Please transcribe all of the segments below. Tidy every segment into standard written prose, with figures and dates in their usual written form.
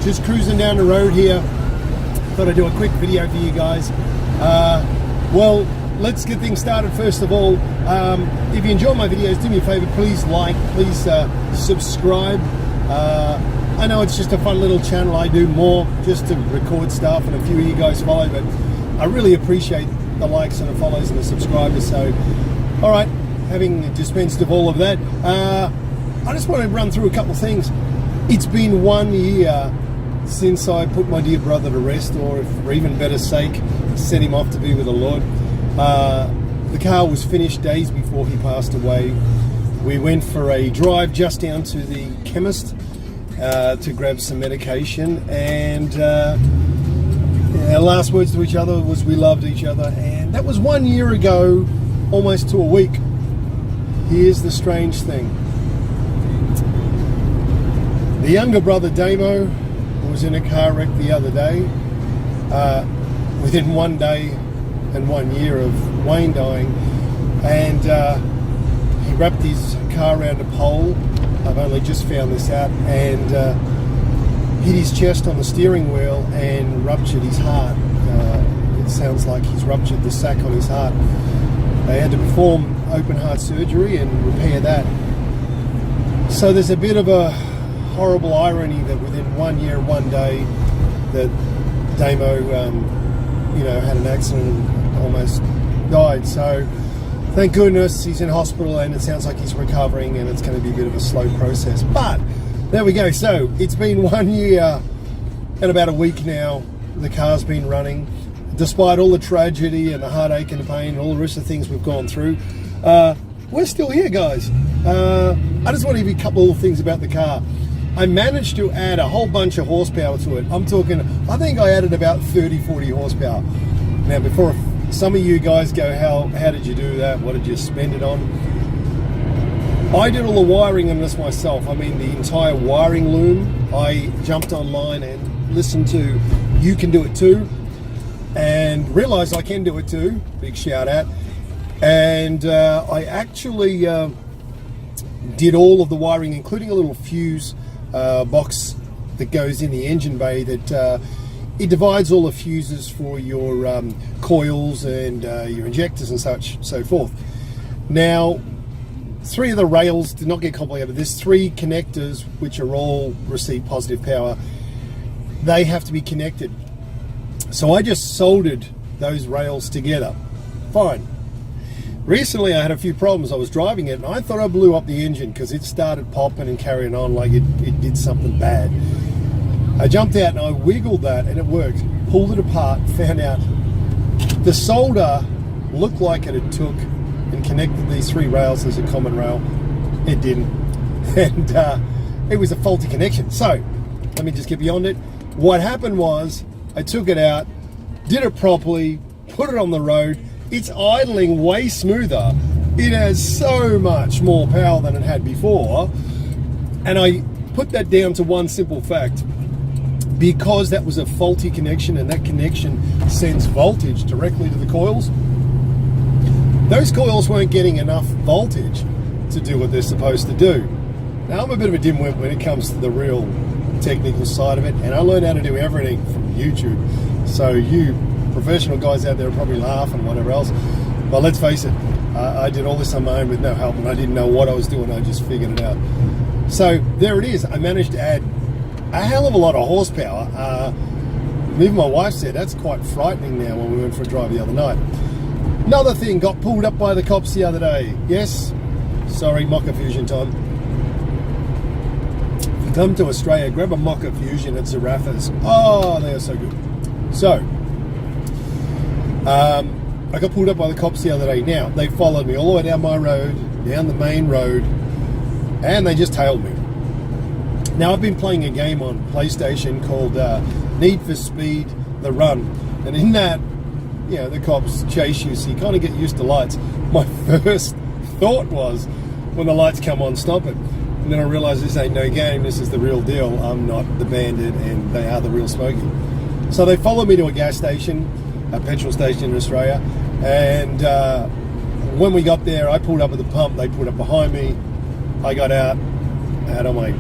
just cruising down the road here. Thought I'd do a quick video for you guys. Well, let's get things started. First of all, if you enjoy my videos, do me a favor, please like, please subscribe. I know it's just a fun little channel. I do more just to record stuff, and a few of you guys follow, but I really appreciate the likes and the follows and the subscribers. So, all right, having dispensed of all of that, I just want to run through a couple of things. It's been 1 year since I put my dear brother to rest, or if for even better sake, sent him off to be with the Lord. The car was finished days before he passed away. We went for a drive just down to the chemist to grab some medication, and our last words to each other was we loved each other, and that was 1 year ago, almost to a week. Here's the strange thing. The younger brother, Damo, was in a car wreck the other day. Within 1 day and 1 year of Wayne dying, and he wrapped his car around a pole. I've only just found this out, and hit his chest on the steering wheel and ruptured his heart. It sounds like he's ruptured the sac on his heart. They had to perform open heart surgery and repair that. So there's a bit of a horrible irony that within 1 year, 1 day, that Damo, had an accident and almost died. So thank goodness he's in hospital, and it sounds like he's recovering, and it's going to be a bit of a slow process. But there we go. So it's been 1 year and about a week now. The car's been running, despite all the tragedy and the heartache and the pain and all the rest of the things we've gone through. We're still here, guys. I just want to give you a couple of things about the car. I managed to add a whole bunch of horsepower to it. I think I added about 30-40 horsepower. Now, before some of you guys go, how did you do that? What did you spend it on? I did all the wiring on this myself. I mean, the entire wiring loom. I jumped online and listened to You Can Do It Too, and realized I can do it too. Big shout out. And I actually did all of the wiring, including a little fuse box that goes in the engine bay that it divides all the fuses for your coils and your injectors and so forth. Now, 3 of the rails did not get complicated. There's 3 connectors which are all receive positive power. They have to be connected. So I just soldered those rails together. Fine. Recently I had a few problems. I was driving it and I thought I blew up the engine because it started popping and carrying on like it did something bad. I jumped out and I wiggled that and it worked. Pulled it apart, found out the solder looked like it had took and connected these 3 rails as a common rail. It didn't. And it was a faulty connection. So let me just get beyond it. What happened was I took it out, did it properly, put it on the road. It's idling way smoother. It has so much more power than it had before. And I put that down to one simple fact. Because that was a faulty connection, and that connection sends voltage directly to the coils, those coils weren't getting enough voltage to do what they're supposed to do. Now, I'm a bit of a dimwit when it comes to the real technical side of it, and I learned how to do everything from YouTube. So you professional guys out there are probably laughing and whatever else, but let's face it, I did all this on my own with no help, and I didn't know what I was doing. I just figured it out. So there it is. I managed to add a hell of a lot of horsepower. Even my wife said that's quite frightening now when we went for a drive the other night. Another thing, got pulled up by the cops the other day. Yes, sorry, Mocha Fusion time. If you come to Australia, grab a Mocha Fusion at Zarafas. Oh, they are so good. So I got pulled up by the cops the other day. Now, they followed me all the way down my road, down the main road, and they just tailed me. Now, I've been playing a game on PlayStation called Need for Speed The Run, and in that, the cops chase you, so you kind of get used to lights. My first thought was, when the lights come on, stop it. And then I realized this ain't no game, this is the real deal. I'm not the bandit, and they are the real Smokey. So they followed me to a gas station, a petrol station in Australia, and when we got there, I pulled up at the pump, they pulled up behind me, I got out, I had on my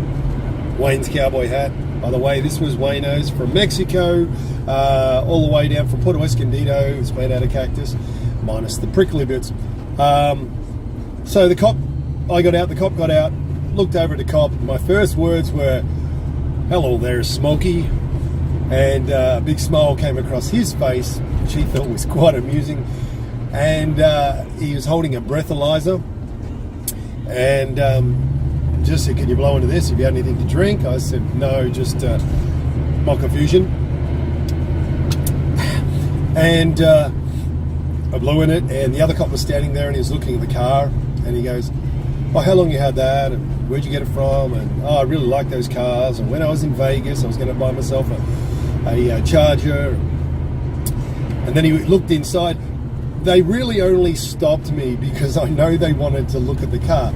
Wayne's cowboy hat, By the way, this was Wayno's from Mexico, all the way down from Puerto Escondido. It's made out of cactus, minus the prickly bits. So the cop got out, looked over at the cop. My first words were, "Hello there, Smokey." And a big smile came across his face, which he thought was quite amusing. And he was holding a breathalyzer. And just said, "Can you blow into this? Have you had anything to drink?" I said, "No, just my confusion." And I blew in it, and the other cop was standing there, and he was looking at the car, and he goes, "Oh, how long you had that? And where'd you get it from? And oh, I really like those cars. And when I was in Vegas, I was going to buy myself a Charger." And then he looked inside. They really only stopped me because I know they wanted to look at the car,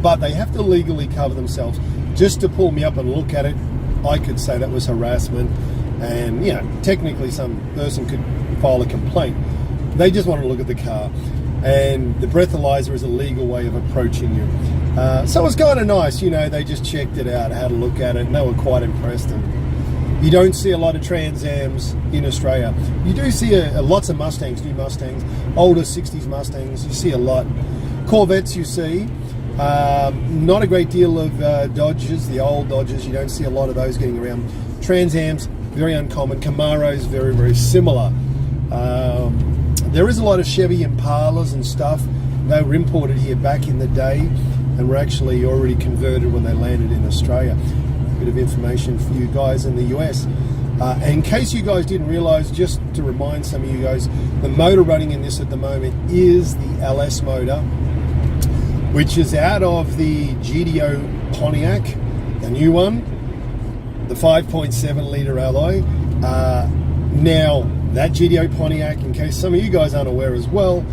but they have to legally cover themselves. Just to pull me up and look at it, I could say that was harassment, and technically some person could file a complaint. They just want to look at the car, and the breathalyzer is a legal way of approaching you. So it was kind of nice, they just checked it out, had a look at it, and they were quite impressed. And you don't see a lot of Trans Ams in Australia. You do see lots of Mustangs, new Mustangs, older 60s Mustangs. You see a lot. Corvettes you see. Not a great deal of Dodges, the old Dodges. You don't see a lot of those getting around. Trans Ams, very uncommon. Camaros, very, very similar. There is a lot of Chevy Impalas and stuff. They were imported here back in the day and were actually already converted when they landed in Australia. Bit of information for you guys in the US. In case you guys didn't realize, just to remind some of you guys, the motor running in this at the moment is the LS motor, which is out of the GDO Pontiac, the new one, the 5.7 litre alloy. Now, that GDO Pontiac, in case some of you guys aren't aware as well,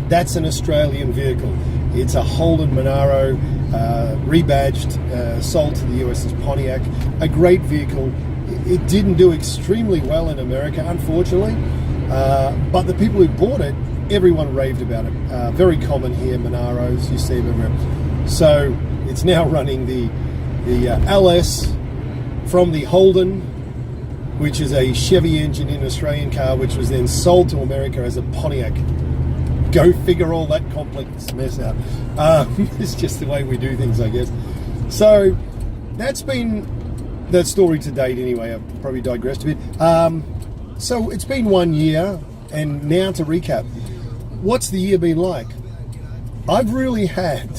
that's an Australian vehicle. It's a Holden Monaro, rebadged, sold to the US as Pontiac. A great vehicle. It didn't do extremely well in America, unfortunately, but the people who bought it, everyone raved about it. Very common here, Monaros, you see them everywhere. So it's now running the LS from the Holden, which is a Chevy engine in an Australian car, which was then sold to America as a Pontiac. Go figure all that complex mess out. It's just the way we do things, I guess. So that's been that story to date anyway. I've probably digressed a bit. So it's been 1 year, and now to recap. What's the year been like? I've really had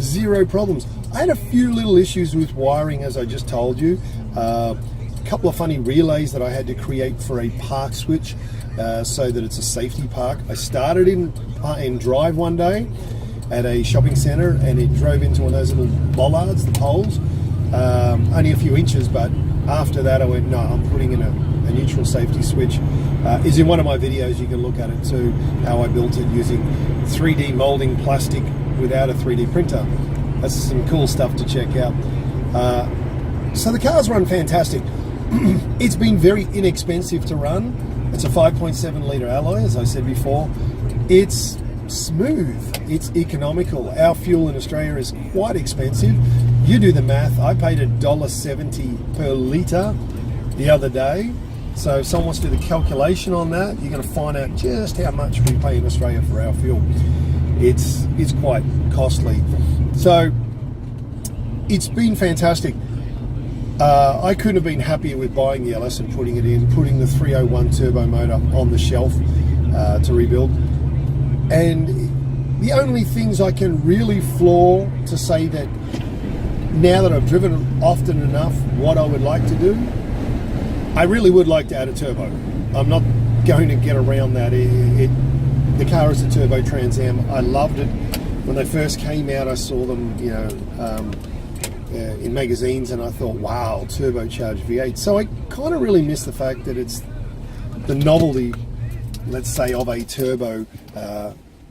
zero problems. I had a few little issues with wiring, as I just told you. A couple of funny relays that I had to create for a park switch, so that it's a safety park. I started in drive one day at a shopping centre, and it drove into one of those little bollards, the poles, only a few inches, but after that I went, no, I'm putting in a neutral safety switch. Is in one of my videos, you can look at it too, how I built it using 3D molding plastic without a 3D printer. That's some cool stuff to check out. So the cars run fantastic. It's been very inexpensive to run. It's a 5.7 litre alloy, as I said before. It's smooth, it's economical. Our fuel in Australia is quite expensive. You do the math. I paid $1.70 per litre the other day. So if someone wants to do the calculation on that, you're going to find out just how much we pay in Australia for our fuel. It's quite costly. So it's been fantastic. I couldn't have been happier with buying the LS and putting the 301 turbo motor on the shelf to rebuild. And the only things I can really floor to say that now that I've driven often enough, what I would like to do, I really would like to add a turbo. I'm not going to get around that. The car is a turbo Trans Am. I loved it. When they first came out, I saw them, in magazines, and I thought, wow, turbocharged V8. So I kind of really miss the fact that it's the novelty, let's say, of a turbo.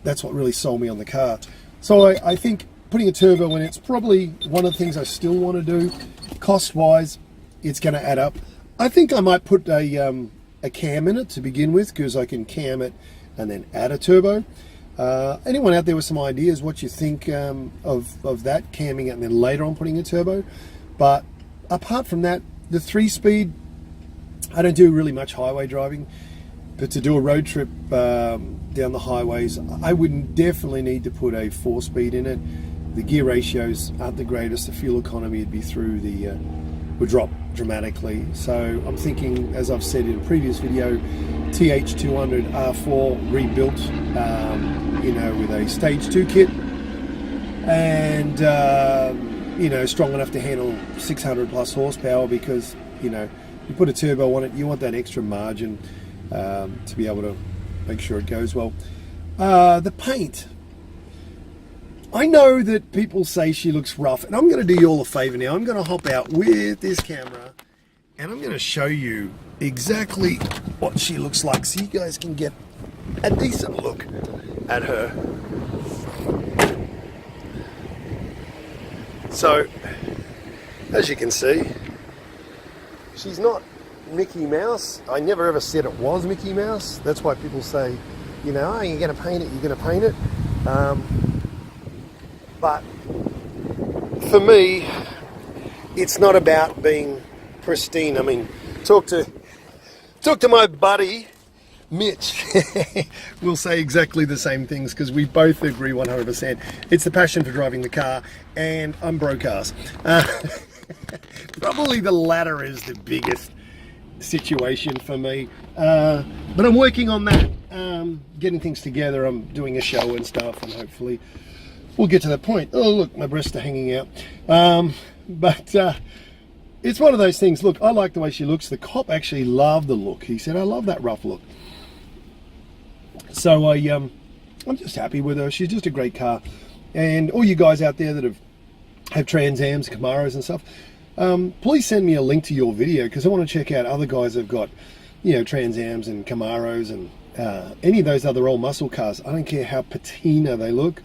That's what really sold me on the car. So I think putting a turbo in it's probably one of the things I still want to do. Cost-wise, it's going to add up. I think I might put a cam in it to begin with, because I can cam it and then add a turbo. Anyone out there with some ideas what you think of that, camming it and then later on putting a turbo? But apart from that, the 3-speed, I don't do really much highway driving, but to do a road trip down the highways, I would definitely need to put a 4-speed in it. The gear ratios aren't the greatest. The fuel economy would be through the would drop dramatically. So I'm thinking, as I've said in a previous video, TH200 R4 rebuilt, you know, with a stage 2 kit, and you know, strong enough to handle 600 plus horsepower, because, you know, you put a turbo on it, you want that extra margin to be able to make sure it goes well. The paint, I know that people say she looks rough, and I'm going to do you all a favor now. I'm going to hop out with this camera and I'm going to show you exactly what she looks like, so you guys can get a decent look at her. So, as you can see, she's not Mickey Mouse. I never ever said it was Mickey Mouse. That's why people say, you know, oh, you're going to paint it, you're going to paint it. But for me, it's not about being pristine. I mean, talk to my buddy Mitch. We'll say exactly the same things, because we both agree 100%. It's the passion for driving the car, and I'm broke-ass. Probably the latter is the biggest situation for me, but I'm working on that, getting things together. I'm doing a show and stuff, and hopefully we'll get to that point. Oh, look, my breasts are hanging out. But it's one of those things. Look, I like the way she looks. The cop actually loved the look. He said, I love that rough look. So I'm just happy with her. She's just a great car. And all you guys out there that have Trans Ams, Camaros and stuff, please send me a link to your video, because I want to check out other guys that've got, you know, Trans Ams and Camaros and any of those other old muscle cars. I don't care how patina they look.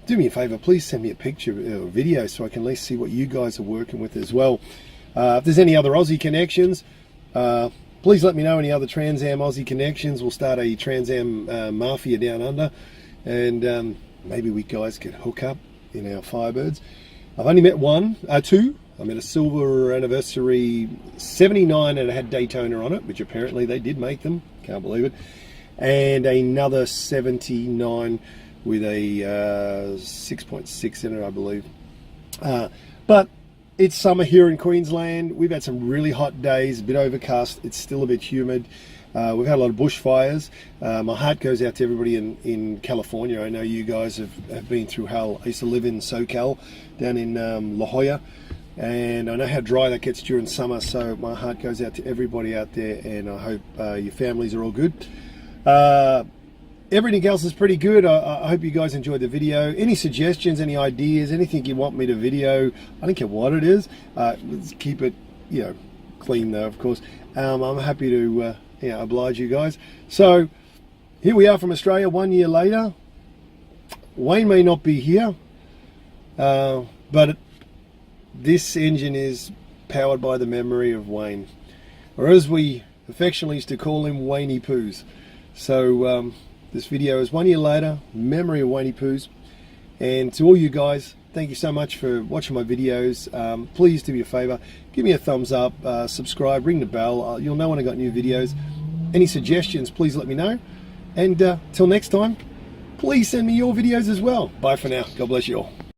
Do me a favor, please send me a picture or a video so I can at least see what you guys are working with as well. If there's any other Aussie connections, please let me know. Any other Trans Am Aussie connections. We'll start a Trans Am mafia down under, and maybe we guys could hook up in our Firebirds. I've only met two. I met a silver anniversary 79 and it had Daytona on it, which apparently they did make them. Can't believe it. And another 79 with a 6.6 in it, I believe. But it's summer here in Queensland. We've had some really hot days, a bit overcast. It's still a bit humid. We've had a lot of bushfires. My heart goes out to everybody in California. I know you guys have been through hell. I used to live in SoCal down in La Jolla, and I know how dry that gets during summer, so my heart goes out to everybody out there, and I hope your families are all good. Everything else is pretty good. I hope you guys enjoyed the video. Any suggestions, any ideas, anything you want me to video, I don't care what it is. Let's keep it, you know, clean though, of course. I'm happy to oblige you guys. So here we are from Australia 1 year later. Wayne may not be here, but this engine is powered by the memory of Wayne, or as we affectionately used to call him, Wayne Poos. So this video is 1 year later, memory of Wayne Poos. And to all you guys, thank you so much for watching my videos. Please do me a favor, give me a thumbs up, subscribe, ring the bell. You'll know when I got new videos. Any suggestions, please let me know. And till next time, please send me your videos as well. Bye for now. God bless you all.